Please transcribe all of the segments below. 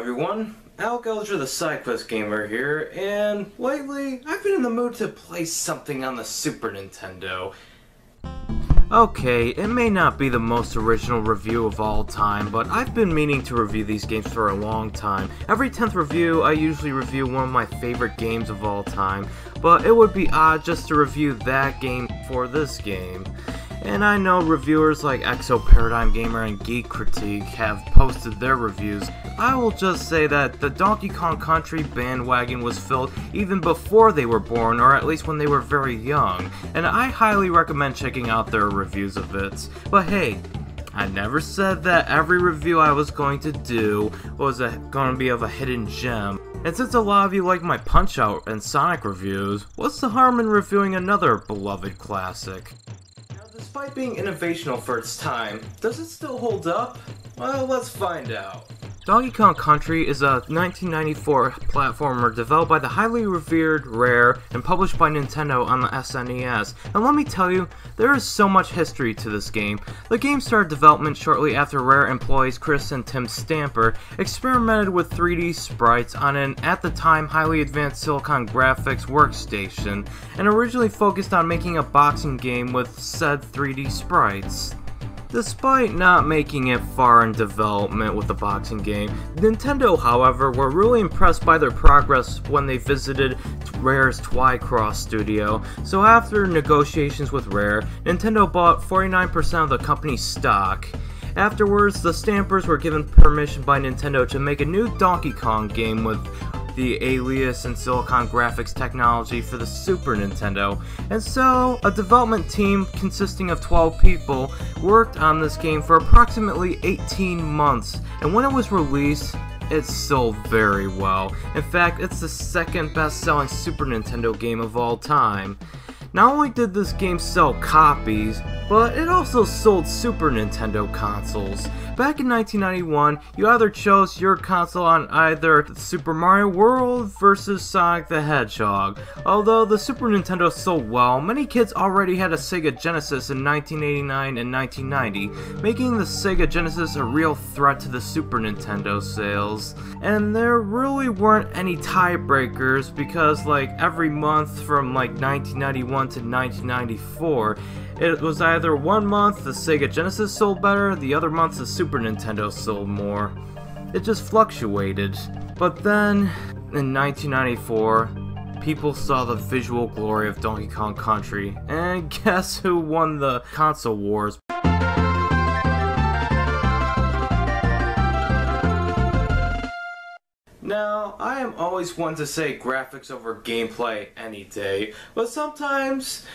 everyone, Algeltra the SideQuest Gamer here, and lately I've been in the mood to play something on the Super Nintendo. Okay, it may not be the most original review of all time, but I've been meaning to review these games for a long time. Every 10th review, I usually review one of my favorite games of all time, but it would be odd just to review that game for this game. And I know reviewers like Exo Paradigm Gamer and Geek Critique have posted their reviews. I will just say that the Donkey Kong Country bandwagon was filled even before they were born, or at least when they were very young, and I highly recommend checking out their reviews of it. But hey, I never said that every review I was going to do was going to be of a hidden gem. And since a lot of you like my Punch-Out and Sonic reviews, what's the harm in reviewing another beloved classic? Despite being innovational for its time, does it still hold up? Well, let's find out. Donkey Kong Country is a 1994 platformer developed by the highly revered Rare and published by Nintendo on the SNES. And let me tell you, there is so much history to this game. The game started development shortly after Rare employees Chris and Tim Stamper experimented with 3D sprites on an, at the time, highly advanced Silicon Graphics workstation, and originally focused on making a boxing game with said 3D sprites. Despite not making it far in development with the boxing game, Nintendo, however, were really impressed by their progress when they visited Rare's Twycross studio. So after negotiations with Rare, Nintendo bought 49% of the company's stock. Afterwards, the Stampers were given permission by Nintendo to make a new Donkey Kong game with the Alias and Silicon Graphics technology for the Super Nintendo, and so a development team consisting of 12 people worked on this game for approximately 18 months, and when it was released, it sold very well. In fact, it's the second best-selling Super Nintendo game of all time. Not only did this game sell copies, but it also sold Super Nintendo consoles. Back in 1991, you either chose your console on either Super Mario World versus Sonic the Hedgehog. Although the Super Nintendo sold well, many kids already had a Sega Genesis in 1989 and 1990, making the Sega Genesis a real threat to the Super Nintendo sales. And there really weren't any tiebreakers because like every month from like 1991 to 1994, it was either one month the Sega Genesis sold better, the other month the Super Nintendo sold more. It just fluctuated. But then, in 1994, people saw the visual glory of Donkey Kong Country, and guess who won the console wars? Now, I am always one to say graphics over gameplay any day, but sometimes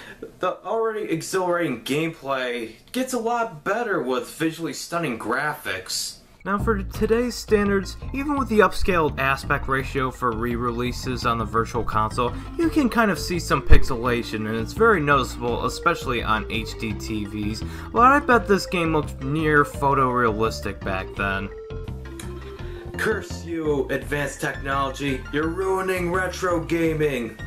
the already exhilarating gameplay gets a lot better with visually stunning graphics. Now for today's standards, even with the upscaled aspect ratio for re-releases on the Virtual Console, you can kind of see some pixelation, and it's very noticeable, especially on HD TVs, but I bet this game looked near photorealistic back then. Curse you, advanced technology, you're ruining retro gaming!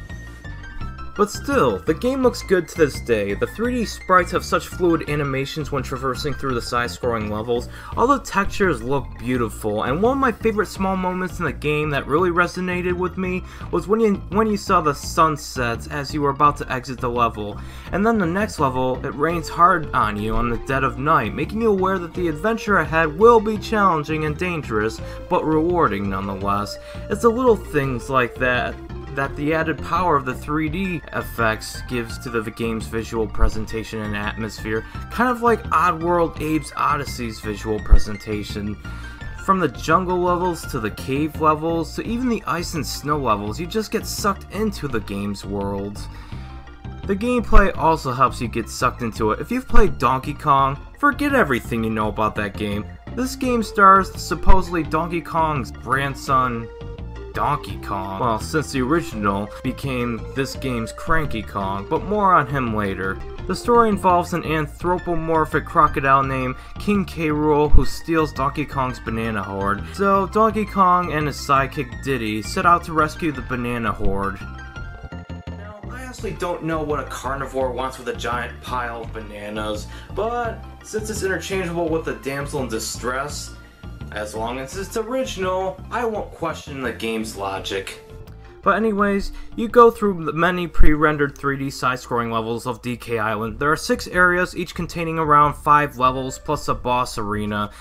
But still, the game looks good to this day. The 3D sprites have such fluid animations when traversing through the side-scrolling levels. All the textures look beautiful, and one of my favorite small moments in the game that really resonated with me was when you saw the sunsets as you were about to exit the level. And then the next level, it rains hard on you on the dead of night, making you aware that the adventure ahead will be challenging and dangerous, but rewarding nonetheless. It's the little things like that the added power of the 3D effects gives to the game's visual presentation and atmosphere, kind of like Oddworld Abe's Odyssey's visual presentation. From the jungle levels to the cave levels to even the ice and snow levels, you just get sucked into the game's world. The gameplay also helps you get sucked into it. If you've played Donkey Kong, forget everything you know about that game. This game stars supposedly Donkey Kong's grandson, Donkey Kong, well, since the original became this game's Cranky Kong, but more on him later. The story involves an anthropomorphic crocodile named King K. Rool who steals Donkey Kong's banana horde. So Donkey Kong and his sidekick Diddy set out to rescue the banana horde. Now, I honestly don't know what a carnivore wants with a giant pile of bananas, but since it's interchangeable with the damsel in distress, As long as it's original, I won't question the game's logic. But anyways, you go through the many pre-rendered 3D side-scrolling levels of DK Island. There are 6 areas, each containing around 5 levels, plus a boss arena.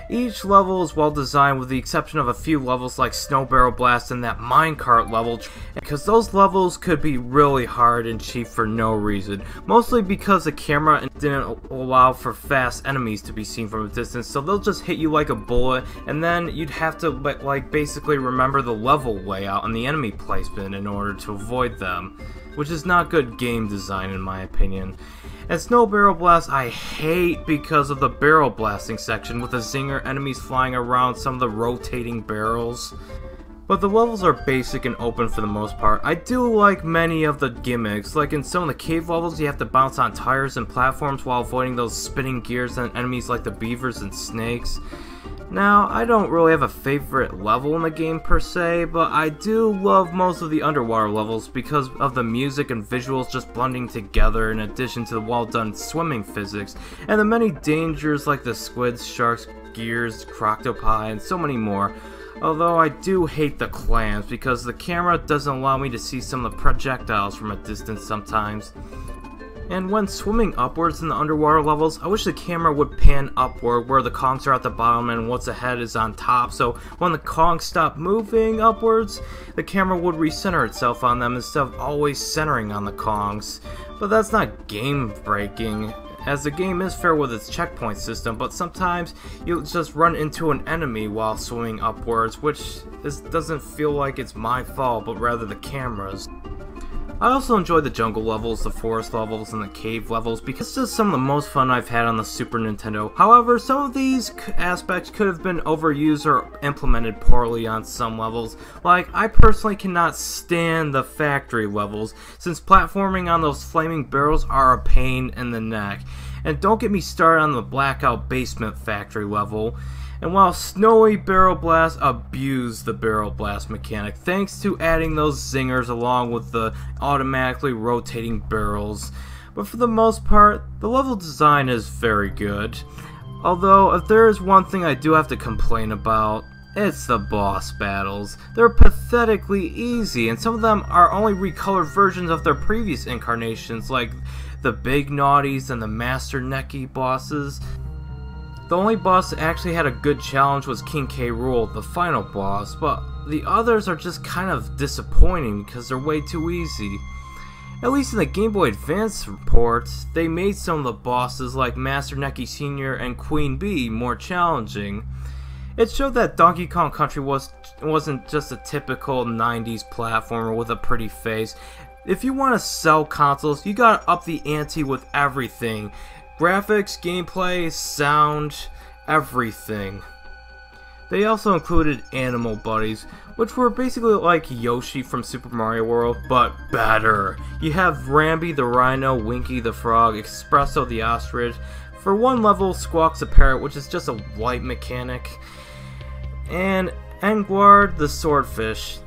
Each level is well designed with the exception of a few levels like Snow Barrel Blast and that minecart level, because those levels could be really hard and cheap for no reason. Mostly because the camera didn't allow for fast enemies to be seen from a distance, so they'll just hit you like a bullet, and then you'd have to like basically remember the level layout and the enemy placement in order to avoid them, which is not good game design in my opinion. And Snow Barrel Blast I hate because of the barrel blasting section with the zinger enemies flying around some of the rotating barrels. But the levels are basic and open for the most part. I do like many of the gimmicks, like in some of the cave levels you have to bounce on tires and platforms while avoiding those spinning gears and enemies like the beavers and snakes. Now, I don't really have a favorite level in the game per se, but I do love most of the underwater levels because of the music and visuals just blending together in addition to the well done swimming physics, and the many dangers like the squids, sharks, gears, croctopie, and so many more. Although I do hate the clams because the camera doesn't allow me to see some of the projectiles from a distance sometimes. And when swimming upwards in the underwater levels, I wish the camera would pan upward where the conchs are at the bottom and what's ahead is on top, so when the conchs stop moving upwards, the camera would recenter itself on them instead of always centering on the conchs. But that's not game breaking, as the game is fair with its checkpoint system, but sometimes you'll just run into an enemy while swimming upwards, which doesn't feel like it's my fault, but rather the camera's. I also enjoy the jungle levels, the forest levels, and the cave levels because it's just some of the most fun I've had on the Super Nintendo. However, some of these aspects could have been overused or implemented poorly on some levels. Like, I personally cannot stand the factory levels, since platforming on those flaming barrels are a pain in the neck. And don't get me started on the blackout basement factory level. And while Snowy Barrel Blast abused the barrel blast mechanic thanks to adding those zingers along with the automatically rotating barrels. But for the most part, the level design is very good. Although, if there is one thing I do have to complain about, it's the boss battles. They're pathetically easy, and some of them are only recolored versions of their previous incarnations, like the Big Naughties and the Master Neki bosses. The only boss that actually had a good challenge was King K. Rool, the final boss, but the others are just kind of disappointing because they're way too easy. At least in the Game Boy Advance ports, they made some of the bosses like Master Neki Sr. and Queen Bee more challenging. It showed that Donkey Kong Country wasn't just a typical 90s platformer with a pretty face. If you want to sell consoles, you gotta up the ante with everything. Graphics, gameplay, sound, everything. They also included animal buddies, which were basically like Yoshi from Super Mario World, but better. You have Rambi the Rhino, Winky the Frog, Espresso the Ostrich. For one level, Squawks the Parrot, which is just a white mechanic, and Engward the Swordfish.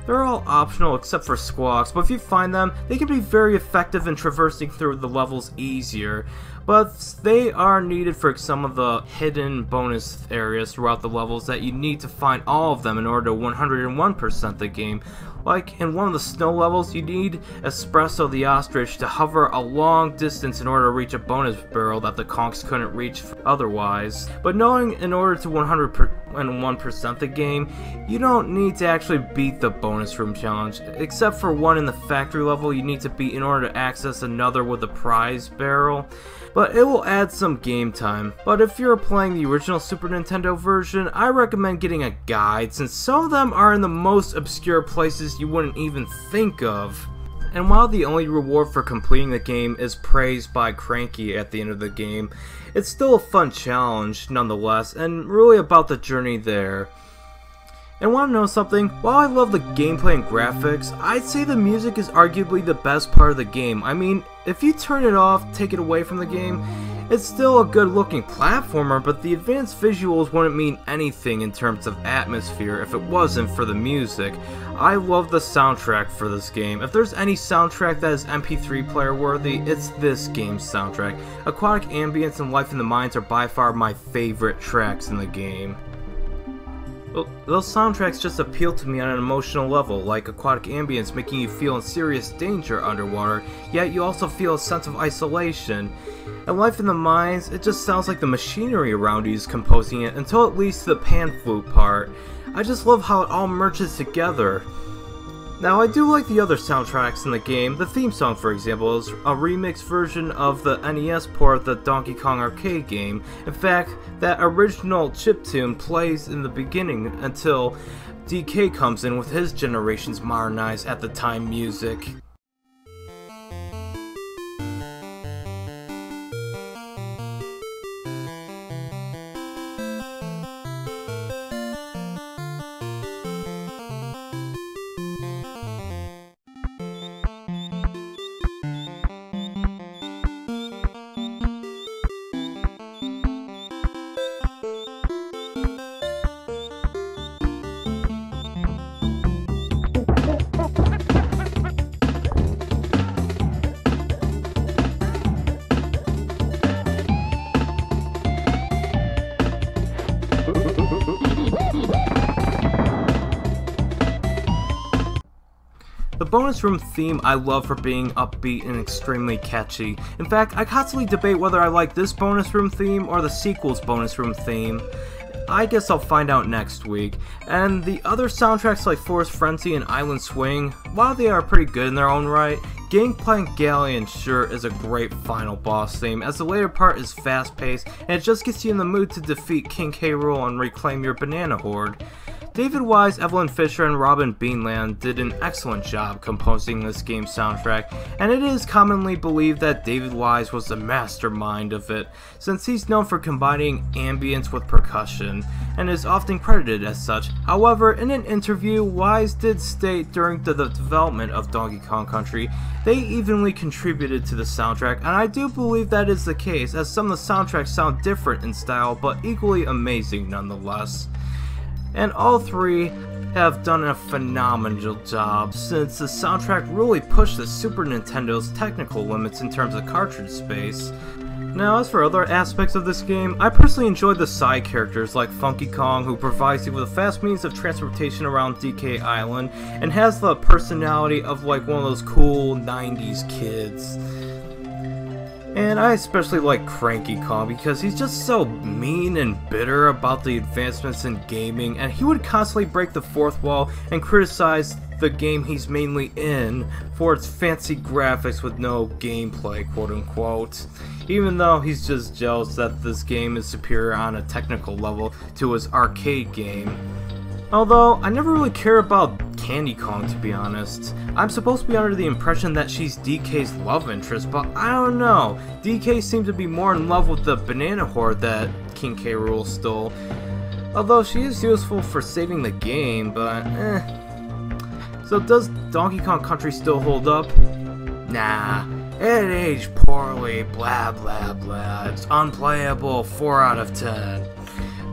They're all optional except for Squawks, but if you find them, they can be very effective in traversing through the levels easier. But they are needed for some of the hidden bonus areas throughout the levels that you need to find all of them in order to 101% the game. Like in one of the snow levels, you need Espresso the Ostrich to hover a long distance in order to reach a bonus barrel that the conchs couldn't reach otherwise. But knowing in order to 101% the game, you don't need to actually beat the bonus room challenge, except for one in the factory level you need to beat in order to access another with a prize barrel. But it will add some game time. But if you're playing the original Super Nintendo version, I recommend getting a guide, since some of them are in the most obscure places you wouldn't even think of. And while the only reward for completing the game is praised by Cranky at the end of the game, it's still a fun challenge nonetheless, and really about the journey there. And want to know something? While I love the gameplay and graphics, I'd say the music is arguably the best part of the game. I mean, if you turn it off, take it away from the game, It's still a good looking platformer, but the advanced visuals wouldn't mean anything in terms of atmosphere if it wasn't for the music. I love the soundtrack for this game. If there's any soundtrack that is MP3 player worthy, it's this game's soundtrack. Aquatic Ambience and Life in the Mines are by far my favorite tracks in the game. Those soundtracks just appeal to me on an emotional level, like Aquatic Ambience making you feel in serious danger underwater, yet you also feel a sense of isolation. And Life in the Mines, it just sounds like the machinery around you is composing it until it leads to the pan flute part. I just love how it all merges together. Now, I do like the other soundtracks in the game. The theme song, for example, is a remixed version of the NES port of the Donkey Kong arcade game. In fact, that original chiptune plays in the beginning until DK comes in with his generation's modernized at the time music. The bonus room theme I love for being upbeat and extremely catchy. In fact, I constantly debate whether I like this bonus room theme or the sequel's bonus room theme. I guess I'll find out next week. And the other soundtracks like Forest Frenzy and Island Swing, while they are pretty good in their own right, Gangplank Galleon sure is a great final boss theme, as the later part is fast paced and it just gets you in the mood to defeat King K. Rool and reclaim your banana hoard. David Wise, Evelyn Fisher, and Robin Beanland did an excellent job composing this game's soundtrack, and it is commonly believed that David Wise was the mastermind of it, since he's known for combining ambience with percussion, and is often credited as such. However, in an interview, Wise did state during the development of Donkey Kong Country, they evenly contributed to the soundtrack, and I do believe that is the case, as some of the soundtracks sound different in style, but equally amazing nonetheless. And all three have done a phenomenal job, since the soundtrack really pushed the Super Nintendo's technical limits in terms of cartridge space. Now, as for other aspects of this game, I personally enjoyed the side characters like Funky Kong, who provides you with a fast means of transportation around DK Island, and has the personality of like one of those cool 90s kids. And I especially like Cranky Kong because he's just so mean and bitter about the advancements in gaming, and he would constantly break the fourth wall and criticize the game he's mainly in for its fancy graphics with no gameplay, quote unquote, even though he's just jealous that this game is superior on a technical level to his arcade game. Although, I never really care about Candy Kong, to be honest. I'm supposed to be under the impression that she's DK's love interest, but I don't know. DK seemed to be more in love with the banana hoard that King K. Rool stole. Although she is useful for saving the game, but So does Donkey Kong Country still hold up? Nah. It aged poorly, blah blah blah. It's unplayable, 4 out of 10.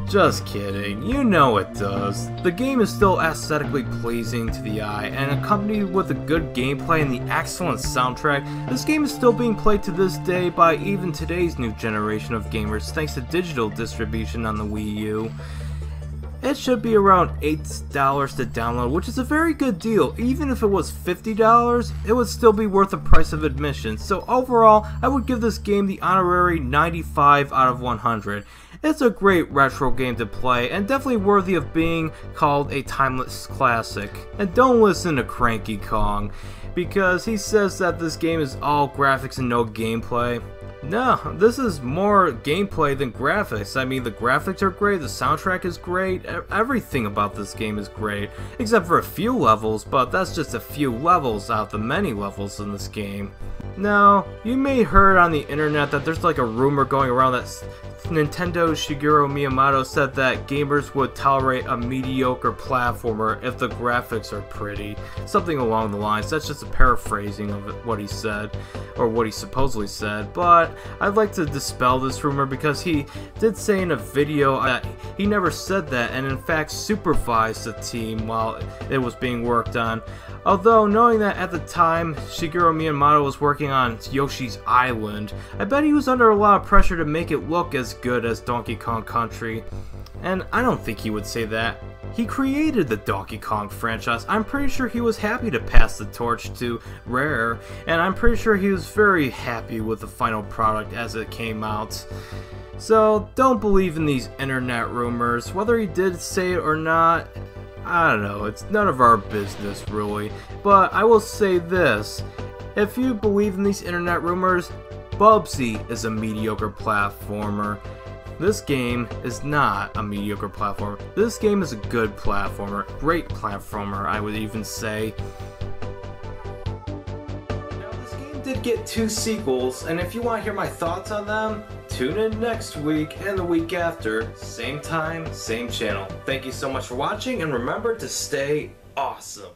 Just kidding, you know it does. The game is still aesthetically pleasing to the eye, and accompanied with a good gameplay and the excellent soundtrack, this game is still being played to this day by even today's new generation of gamers thanks to digital distribution on the Wii U. It should be around $8 to download, which is a very good deal. Even if it was $50, it would still be worth the price of admission. So overall, I would give this game the honorary 95 out of 100. It's a great retro game to play, and definitely worthy of being called a timeless classic. And don't listen to Cranky Kong, because he says that this game is all graphics and no gameplay. No, this is more gameplay than graphics. I mean, the graphics are great, the soundtrack is great, everything about this game is great, except for a few levels, but that's just a few levels out of the many levels in this game. Now, you may have heard on the internet that there's like a rumor going around that Nintendo's Shigeru Miyamoto said that gamers would tolerate a mediocre platformer if the graphics are pretty. Something along the lines. That's just a paraphrasing of what he said, or what he supposedly said, but I'd like to dispel this rumor because he did say in a video that he never said that and in fact supervised the team while it was being worked on. Although, knowing that at the time Shigeru Miyamoto was working on Yoshi's Island, I bet he was under a lot of pressure to make it look as good as Donkey Kong Country. And I don't think he would say that. He created the Donkey Kong franchise. I'm pretty sure he was happy to pass the torch to Rare, and I'm pretty sure he was very happy with the final product as it came out. So, don't believe in these internet rumors. Whether he did say it or not, I don't know, it's none of our business really. But I will say this, if you believe in these internet rumors, Bubsy is a mediocre platformer. This game is not a mediocre platformer. This game is a good platformer, great platformer I would even say. Now this game did get 2 sequels, and if you want to hear my thoughts on them, tune in next week and the week after, same time, same channel. Thank you so much for watching, and remember to stay awesome.